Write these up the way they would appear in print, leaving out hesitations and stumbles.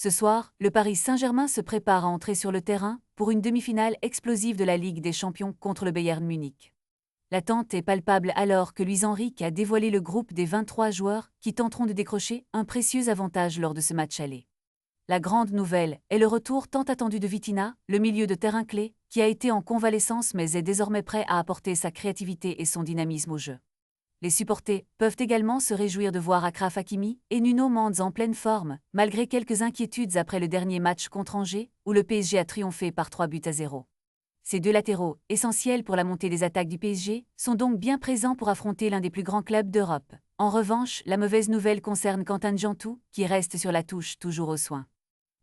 Ce soir, le Paris Saint-Germain se prépare à entrer sur le terrain pour une demi-finale explosive de la Ligue des Champions contre le Bayern Munich. L'attente est palpable alors que Luis Enrique a dévoilé le groupe des 23 joueurs qui tenteront de décrocher un précieux avantage lors de ce match aller. La grande nouvelle est le retour tant attendu de Vitinha, le milieu de terrain clé, qui a été en convalescence mais est désormais prêt à apporter sa créativité et son dynamisme au jeu. Les supporters peuvent également se réjouir de voir Achraf Hakimi et Nuno Mendes en pleine forme, malgré quelques inquiétudes après le dernier match contre Angers, où le PSG a triomphé par 3-0. Ces deux latéraux, essentiels pour la montée des attaques du PSG, sont donc bien présents pour affronter l'un des plus grands clubs d'Europe. En revanche, la mauvaise nouvelle concerne Quentin Djantou, qui reste sur la touche toujours aux soins.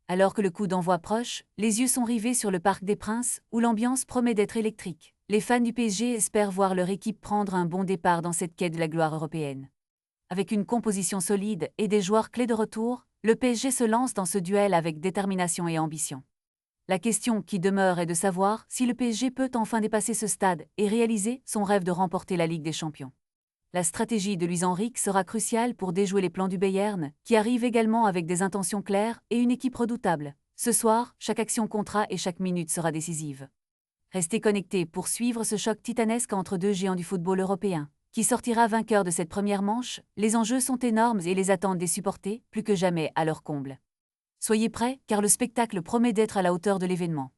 Alors que le coup d'envoi proche, les yeux sont rivés sur le Parc des Princes, où l'ambiance promet d'être électrique. Les fans du PSG espèrent voir leur équipe prendre un bon départ dans cette quête de la gloire européenne. Avec une composition solide et des joueurs clés de retour, le PSG se lance dans ce duel avec détermination et ambition. La question qui demeure est de savoir si le PSG peut enfin dépasser ce stade et réaliser son rêve de remporter la Ligue des Champions. La stratégie de Luis Enrique sera cruciale pour déjouer les plans du Bayern, qui arrive également avec des intentions claires et une équipe redoutable. Ce soir, chaque action comptera et chaque minute sera décisive. Restez connectés pour suivre ce choc titanesque entre deux géants du football européen. Qui sortira vainqueur de cette première manche? Les enjeux sont énormes et les attentes des supporters, plus que jamais, à leur comble. Soyez prêts, car le spectacle promet d'être à la hauteur de l'événement.